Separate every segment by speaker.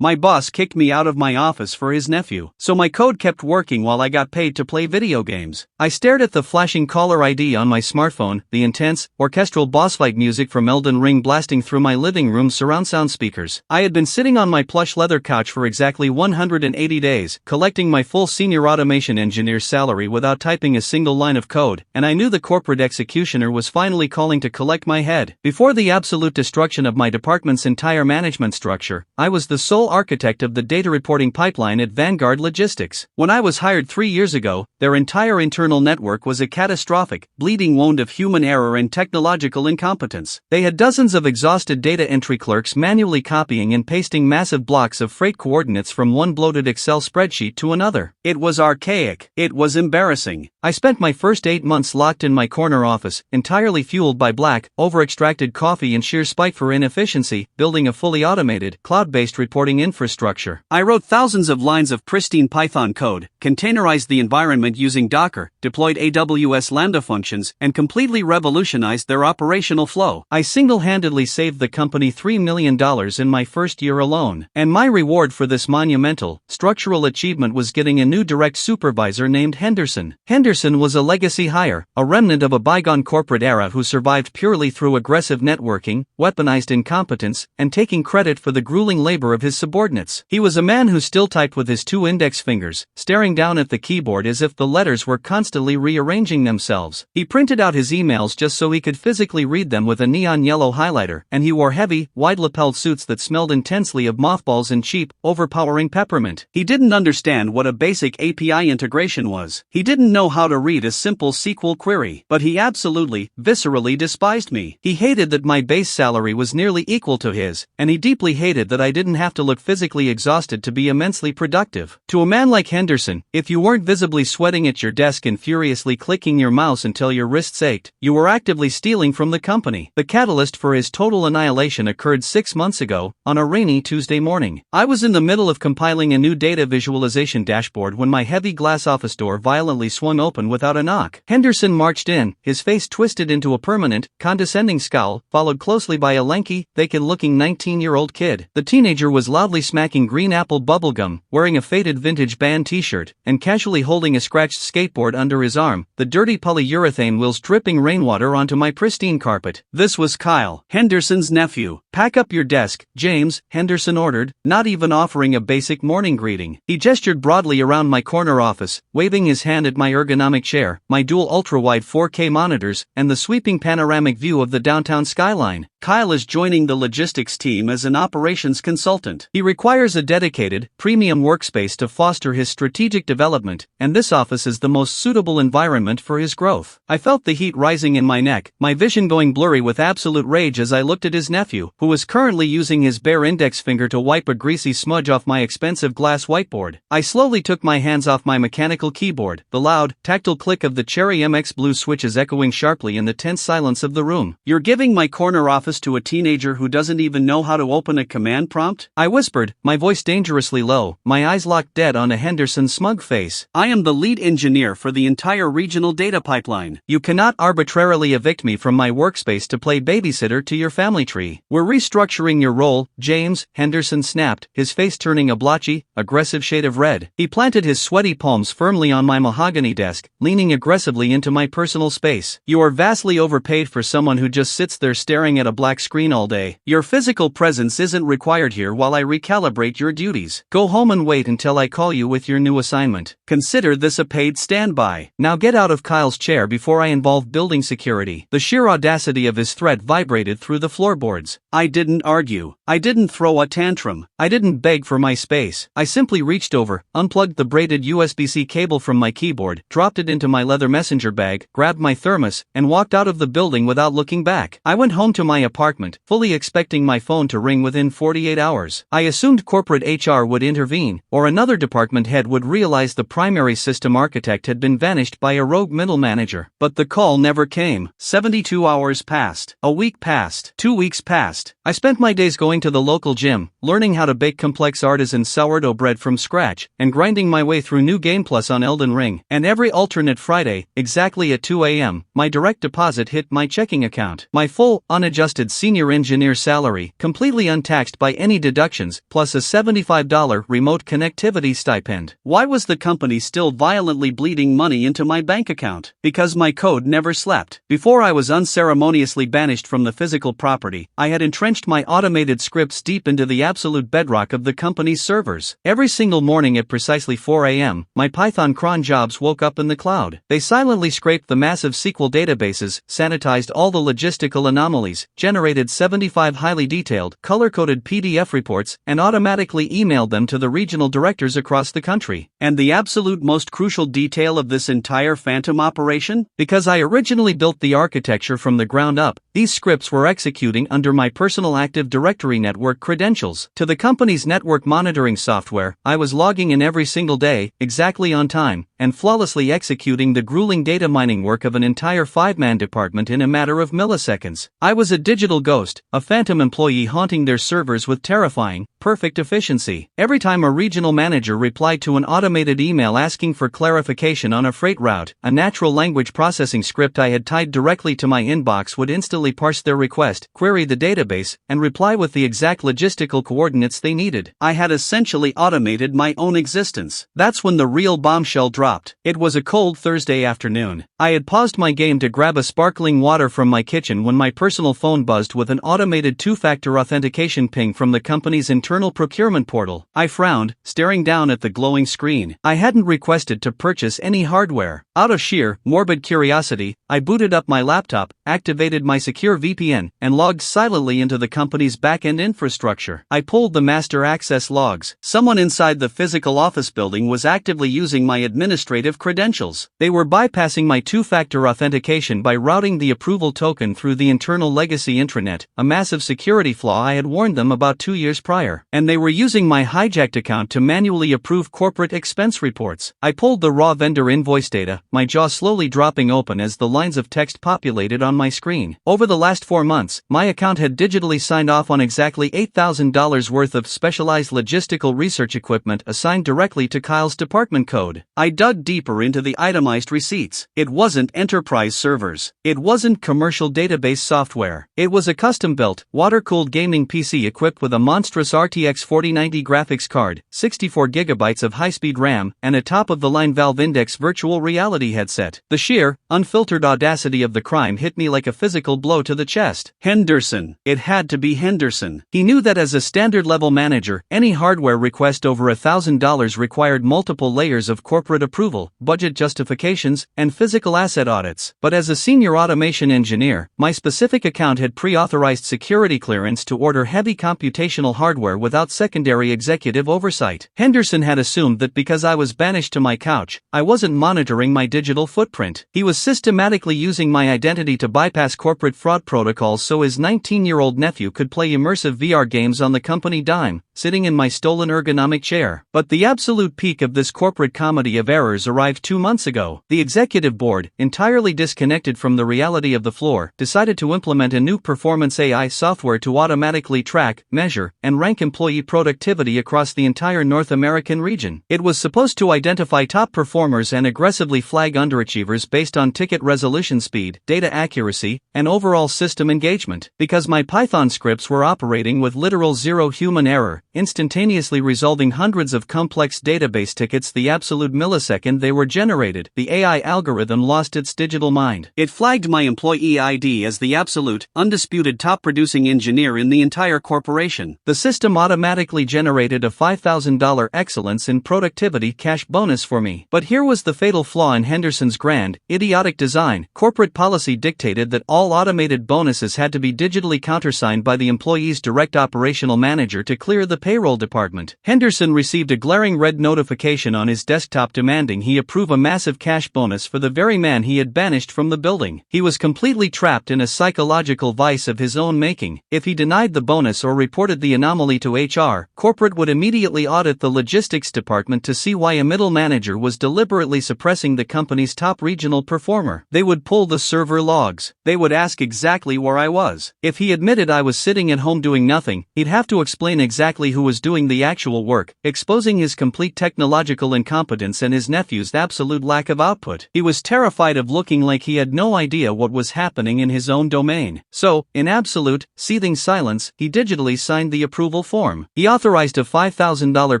Speaker 1: My boss kicked me out of my office for his nephew, so my code kept working while I got paid to play video games. I stared at the flashing caller ID on my smartphone, the intense, orchestral boss fight music from Elden Ring blasting through my living room's surround sound speakers. I had been sitting on my plush leather couch for exactly 180 days, collecting my full senior automation engineer's salary without typing a single line of code, and I knew the corporate executioner was finally calling to collect my head. Before the absolute destruction of my department's entire management structure, I was the sole architect of the data reporting pipeline at Vanguard Logistics. When I was hired 3 years ago, their entire internal network was a catastrophic, bleeding wound of human error and technological incompetence. They had dozens of exhausted data entry clerks manually copying and pasting massive blocks of freight coordinates from one bloated Excel spreadsheet to another. It was archaic. It was embarrassing. I spent my first 8 months locked in my corner office, entirely fueled by black, over-extracted coffee and sheer spite for inefficiency, building a fully automated, cloud-based reporting infrastructure. I wrote thousands of lines of pristine Python code, containerized the environment using Docker, deployed AWS Lambda functions, and completely revolutionized their operational flow. I single-handedly saved the company $3 million in my first year alone. And my reward for this monumental, structural achievement was getting a new direct supervisor named Henderson. Henderson was a legacy hire, a remnant of a bygone corporate era who survived purely through aggressive networking, weaponized incompetence, and taking credit for the grueling labor of his subordinates. He was a man who still typed with his 2 index fingers, staring down at the keyboard as if the letters were constantly rearranging themselves. He printed out his emails just so he could physically read them with a neon yellow highlighter, and he wore heavy, wide-lapelled suits that smelled intensely of mothballs and cheap, overpowering peppermint. He didn't understand what a basic API integration was. He didn't know how to read a simple SQL query. But he absolutely, viscerally despised me. He hated that my base salary was nearly equal to his, and he deeply hated that I didn't have to look physically exhausted to be immensely productive. To a man like Henderson, if you weren't visibly sweating at your desk and furiously clicking your mouse until your wrists ached, you were actively stealing from the company. The catalyst for his total annihilation occurred 6 months ago, on a rainy Tuesday morning. I was in the middle of compiling a new data visualization dashboard when my heavy glass office door violently swung open without a knock. Henderson marched in, his face twisted into a permanent, condescending scowl, followed closely by a lanky, vacant-looking 19-year-old kid. The teenager was loudly smacking green apple bubblegum, wearing a faded vintage band t-shirt, and casually holding a scratched skateboard under his arm, the dirty polyurethane wheels dripping rainwater onto my pristine carpet. This was Kyle, Henderson's nephew. "Pack up your desk, James," Henderson ordered, not even offering a basic morning greeting. He gestured broadly around my corner office, waving his hand at my ergonomic chair, my dual ultra-wide 4K monitors, and the sweeping panoramic view of the downtown skyline. "Kyle is joining the logistics team as an operations consultant. He requires a dedicated, premium workspace to foster his strategic development, and this office is the most suitable environment for his growth." I felt the heat rising in my neck, my vision going blurry with absolute rage as I looked at his nephew, who was currently using his bare index finger to wipe a greasy smudge off my expensive glass whiteboard. I slowly took my hands off my mechanical keyboard, the loud, tactile click of the Cherry MX Blue switches echoing sharply in the tense silence of the room. "You're giving my corner office to a teenager who doesn't even know how to open a command prompt?" I whispered, my voice dangerously low, my eyes locked dead on Henderson's smug face. "I am the lead engineer for the entire regional data pipeline. You cannot arbitrarily evict me from my workspace to play babysitter to your family tree. We're restructuring your role, James," Henderson snapped, his face turning a blotchy, aggressive shade of red. He planted his sweaty palms firmly on my mahogany desk, leaning aggressively into my personal space. "You are vastly overpaid for someone who just sits there staring at a black screen all day. Your physical presence isn't required here while I recalibrate your duties. Go home and wait until I call you with your new assignment. Consider this a paid standby. Now get out of Kyle's chair before I involve building security." The sheer audacity of his threat vibrated through the floorboards. I didn't argue. I didn't throw a tantrum. I didn't beg for my space. I simply reached over, unplugged the braided USB-C cable from my keyboard, dropped it into my leather messenger bag, grabbed my thermos, and walked out of the building without looking back. I went home to my apartment, fully expecting my phone to ring within 48 hours. I assumed corporate HR would intervene, or another department head would realize the primary system architect had been vanished by a rogue middle manager. But the call never came. 72 hours passed. A week passed. 2 weeks passed. I spent my days going going to the local gym, learning how to bake complex artisan sourdough bread from scratch, and grinding my way through New Game Plus on Elden Ring. And every alternate Friday, exactly at 2 a.m., my direct deposit hit my checking account. My full, unadjusted senior engineer salary, completely untaxed by any deductions, plus a $75 remote connectivity stipend. Why was the company still violently bleeding money into my bank account? Because my code never slept. Before I was unceremoniously banished from the physical property, I had entrenched my automated scripts deep into the absolute bedrock of the company's servers. Every single morning at precisely 4 a.m., my Python cron jobs woke up in the cloud. They silently scraped the massive SQL databases, sanitized all the logistical anomalies, generated 75 highly detailed, color-coded PDF reports, and automatically emailed them to the regional directors across the country. And the absolute most crucial detail of this entire phantom operation? Because I originally built the architecture from the ground up, these scripts were executing under my personal Active Directory network credentials. To the company's network monitoring software, I was logging in every single day, exactly on time, and flawlessly executing the grueling data mining work of an entire 5-man department in a matter of milliseconds. I was a digital ghost, a phantom employee haunting their servers with terrifying, perfect efficiency. Every time a regional manager replied to an automated email asking for clarification on a freight route, a natural language processing script I had tied directly to my inbox would instantly parse their request, query the database, and reply with the exact logistical coordinates they needed. I had essentially automated my own existence. That's when the real bombshell dropped. It was a cold Thursday afternoon. I had paused my game to grab a sparkling water from my kitchen when my personal phone buzzed with an automated two-factor authentication ping from the company's internal procurement portal. I frowned, staring down at the glowing screen. I hadn't requested to purchase any hardware. Out of sheer, morbid curiosity, I booted up my laptop, activated my secure VPN, and logged silently into the company's back-end infrastructure. I pulled the master access logs. Someone inside the physical office building was actively using my administrative credentials. They were bypassing my two-factor authentication by routing the approval token through the internal legacy intranet, a massive security flaw I had warned them about 2 years prior. And they were using my hijacked account to manually approve corporate expense reports. I pulled the raw vendor invoice data, my jaw slowly dropping open as the lines of text populated on my screen. Over the last 4 months, my account had digitally signed off on exactly $8,000 worth of specialized logistical research equipment assigned directly to Kyle's department code. I dug deeper into the itemized receipts. It wasn't enterprise servers. It wasn't commercial database software. It was a custom-built, water-cooled gaming PC equipped with a monstrous RTX 4090 graphics card, 64 GB of high-speed RAM, and a top-of-the-line Valve Index virtual reality headset. The sheer, unfiltered audacity of the crime hit me like a physical blow to the chest. Henderson. It had to be Henderson. He knew that as a standard-level manager, any hardware request over $1,000 required multiple layers of corporate approval, budget justifications, and physical asset audits. But as a senior automation engineer, my specific account had pre-authorized security clearance to order heavy computational hardware without secondary executive oversight. Henderson had assumed that because I was banished to my couch, I wasn't monitoring my digital footprint. He was systematically using my identity to bypass corporate fraud protocols so his 19-year-old nephew could play immersive VR games on the company dime, sitting in my stolen ergonomic chair. But the absolute peak of this corporate comedy of errors arrived 2 months ago. The executive board, entirely disconnected from the reality of the floor, decided to implement a new performance AI software to automatically track, measure, and rank employee productivity across the entire North American region. It was supposed to identify top performers and aggressively flag underachievers based on ticket resolution speed, data accuracy, and overall system engagement. Because my Python scripts were operating with literal zero human error, instantaneously resolving hundreds of complex database tickets the absolute millisecond they were generated, the AI algorithm lost its digital mind. It flagged my employee ID as the absolute, undisputed top-producing engineer in the entire corporation. The system automatically generated a $5,000 excellence in productivity cash bonus for me. But here was the fatal flaw in Henderson's grand, idiotic design. Corporate policy dictated that all automated bonuses had to be digitally countersigned by the employee's direct operational manager to clear the payroll department. Henderson received a glaring red notification on his desktop demanding he approve a massive cash bonus for the very man he had banished from the building. He was completely trapped in a psychological vice of his own making. If he denied the bonus or reported the anomaly to HR, corporate would immediately audit the logistics department to see why a middle manager was deliberately suppressing the company's top regional performer. They would pull the server logs. They would ask exactly where I was. If he admitted I was sitting at home doing nothing, he'd have to explain exactly who was doing the actual work, exposing his complete technological incompetence and his nephew's absolute lack of output. He was terrified of looking like he had no idea what was happening in his own domain. So, in absolute, seething silence, he digitally signed the approval form. He authorized a $5,000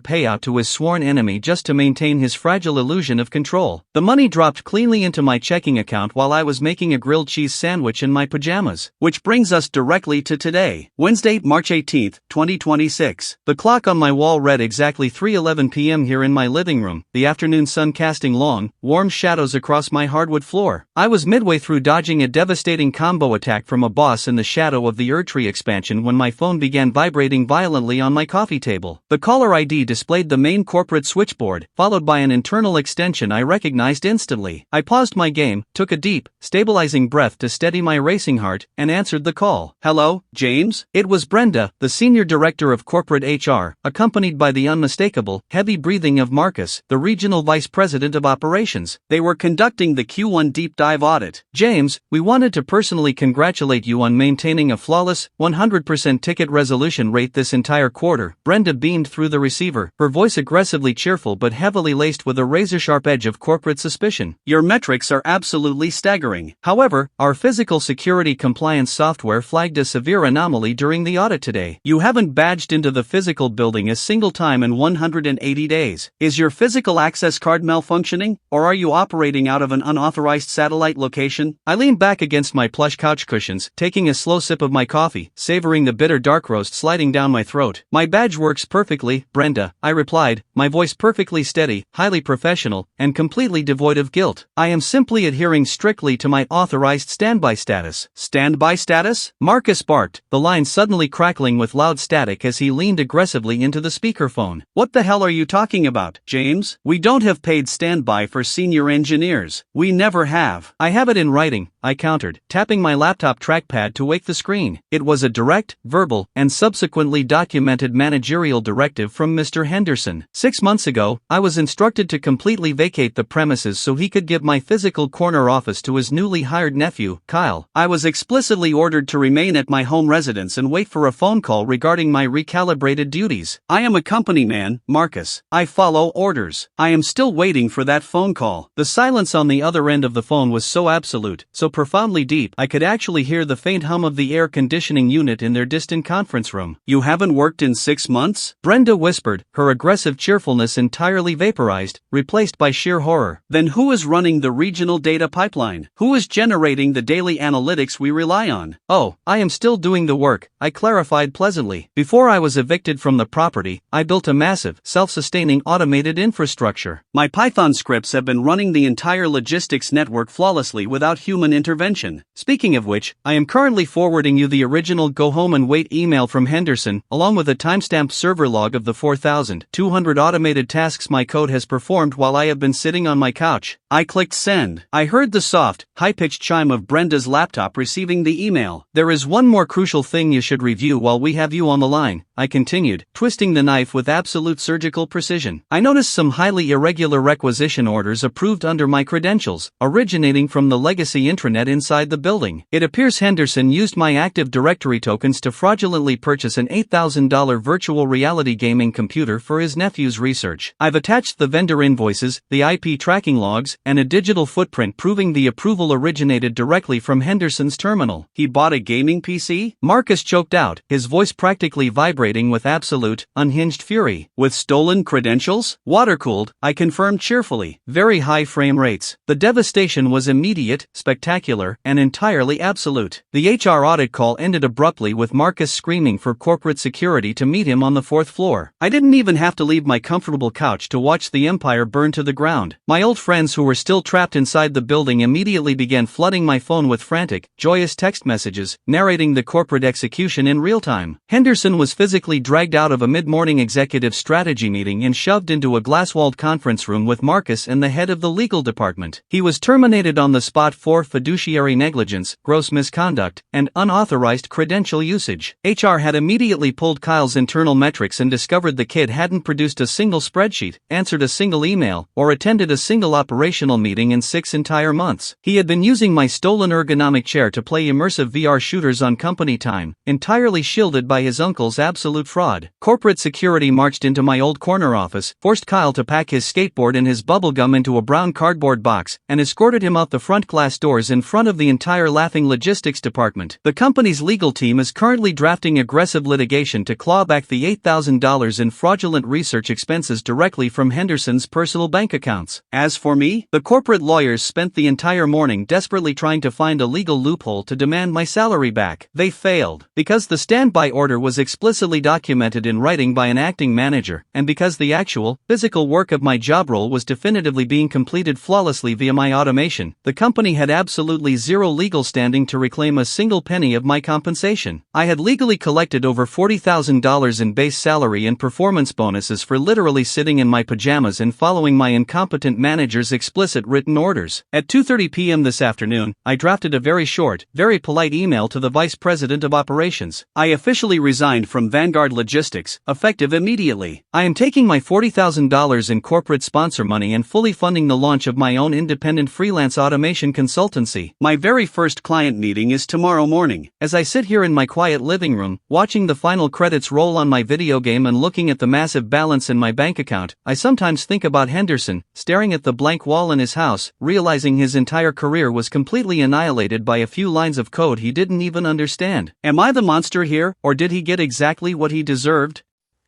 Speaker 1: payout to his sworn enemy just to maintain his fragile illusion of control. The money dropped cleanly into my checking account while I was making a grilled cheese sandwich in my pajamas. Which brings us directly to today, Wednesday, March 18, 2026. The clock on my wall read exactly 3:11 p.m. here in my living room, the afternoon sun casting long, warm shadows across my hardwood floor. I was midway through dodging a devastating combo attack from a boss in the shadow of the Erdtree expansion when my phone began vibrating violently on my coffee table. The caller ID displayed the main corporate switchboard, followed by an internal extension I recognized instantly. I paused my game, took a deep, stabilizing breath to steady my racing heart, and answered the call. "Hello, James?" It was Brenda, the senior director of corporate HR, accompanied by the unmistakable, heavy breathing of Marcus, the regional vice president of operations. They were conducting the Q1 deep dive audit. "James, we wanted to personally congratulate you on maintaining a flawless, 100% ticket resolution rate this entire quarter." Brenda beamed through the receiver, her voice aggressively cheerful but heavily laced with a razor-sharp edge of corporate suspicion. "Your metrics are absolutely staggering. However, our physical security compliance software flagged a severe anomaly during the audit today. You haven't badged into the physical building a single time in 180 days. Is your physical access card malfunctioning, or are you operating out of an unauthorized satellite location?" I leaned back against my plush couch cushions, taking a slow sip of my coffee, savoring the bitter dark roast sliding down my throat. "My badge works perfectly, Brenda," I replied, my voice perfectly steady, highly professional, and completely devoid of guilt. "I am simply adhering strictly to my authorized standby status." "Standby status?" Marcus barked, the line suddenly crackling with loud static as he leaned aggressively into the speakerphone. "What the hell are you talking about, James? We don't have paid standby for senior engineers. We never have." "I have it in writing," I countered, tapping my laptop trackpad to wake the screen. It was a direct, verbal, and subsequently documented managerial directive from Mr. Henderson. 6 months ago, I was instructed to completely vacate the premises so he could give my physical corner office to his newly hired nephew, Kyle. I was explicitly ordered to remain at my home residence and wait for a phone call regarding my recalibrated duties. I am a company man, Marcus. I follow orders. I am still waiting for that phone call. The silence on the other end of the phone was so absolute, so profoundly deep, I could actually hear the faint hum of the air conditioning unit in their distant conference room. "You haven't worked in 6 months?" Brenda whispered, her aggressive cheerfulness entirely vaporized, replaced by sheer horror. "Then who is running the regional data pipeline? Who is generating the daily analytics we rely on?" "Oh, I am still doing the work," I clarified pleasantly. "Before I was evicted from the property, I built a massive, self-sustaining automated infrastructure. My Python scripts have been running the entire logistics network flawlessly without human intervention. Speaking of which, I am currently forwarding you the original go home and wait email from Henderson, along with a timestamped server log of the 4,200 automated tasks my code has performed while I have been sitting on my couch." I clicked send. I heard the soft, high-pitched chime of Brenda's laptop receiving the email. "There is one more crucial thing you should review while we have you on the line," I continued, twisting the knife with absolute surgical precision. "I noticed some highly irregular requisition orders approved under my credentials, originating from the legacy intranet inside the building. It appears Henderson used my Active Directory tokens to fraudulently purchase an $8,000 virtual reality gaming computer for his nephew's research. I've attached the vendor invoices, the IP tracking logs, and a digital footprint proving the approval originated directly from Henderson's terminal." "He bought a gaming PC?" Marcus choked out, his voice practically vibrating with absolute, unhinged fury. "With stolen credentials?" "Water-cooled," I confirmed cheerfully. "Very high frame rates." The devastation was immediate, spectacular, and entirely absolute. The HR audit call ended abruptly with Marcus screaming for corporate security to meet him on the 4th floor. I didn't even have to leave my comfortable couch to watch the empire burn to the ground. My old friends who were still trapped inside the building immediately began flooding my phone with frantic, joyous text messages, narrating the corporate execution in real time. Henderson was physically dragged out of a mid-morning executive strategy meeting and shoved into a glass-walled conference room with Marcus and the head of the legal department. He was terminated on the spot for fiduciary negligence, gross misconduct, and unauthorized credential usage. HR had immediately pulled Kyle's internal metrics and discovered the kid hadn't produced a single spreadsheet, answered a single email, or attended a single operational meeting in 6 entire months. He had been using my stolen ergonomic chair to play immersive VR shooters on company time, entirely shielded by his uncle's absolute fraud. Corporate security marched into my old corner office, forced Kyle to pack his skateboard and his bubblegum into a brown cardboard box, and escorted him out the front glass doors in front of the entire laughing logistics department. The company's legal team is currently drafting aggressive litigation to claw back the $8,000 in fraudulent research expenses directly from Henderson's personal bank accounts. As for me, the corporate lawyers spent the entire morning desperately trying to find a legal loophole to demand my salary back. They failed, because the standby order was explicitly documented in writing by an acting manager, and because the actual, physical work of my job role was definitively being completed flawlessly via my automation. The company had absolutely zero legal standing to reclaim a single penny of my compensation. I had legally collected over $40,000 in base salary and performance bonuses for literally sitting in my pajamas and following my incompetent manager's explicit written orders. At 2:30 p.m. this afternoon, I drafted a very short, very polite email to the Vice President of Operations. I officially resigned from Vanguard Logistics, effective immediately. I am taking my $40,000 in corporate sponsor money and fully funding the launch of my own independent freelance automation consultancy. My very first client meeting is tomorrow morning. As I sit here in my quiet living room, watching the final credits roll on my video game and looking at the massive balance in my bank account, I sometimes think about Henderson, staring at the blank wall in his house, realizing his entire career was completely annihilated by a few lines of code he didn't even understand. Am I the monster here, or did he get exactly what he deserved?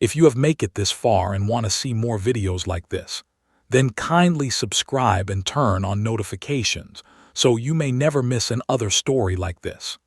Speaker 2: If you have made it this far and want to see more videos like this, then kindly subscribe and turn on notifications so you may never miss another story like this.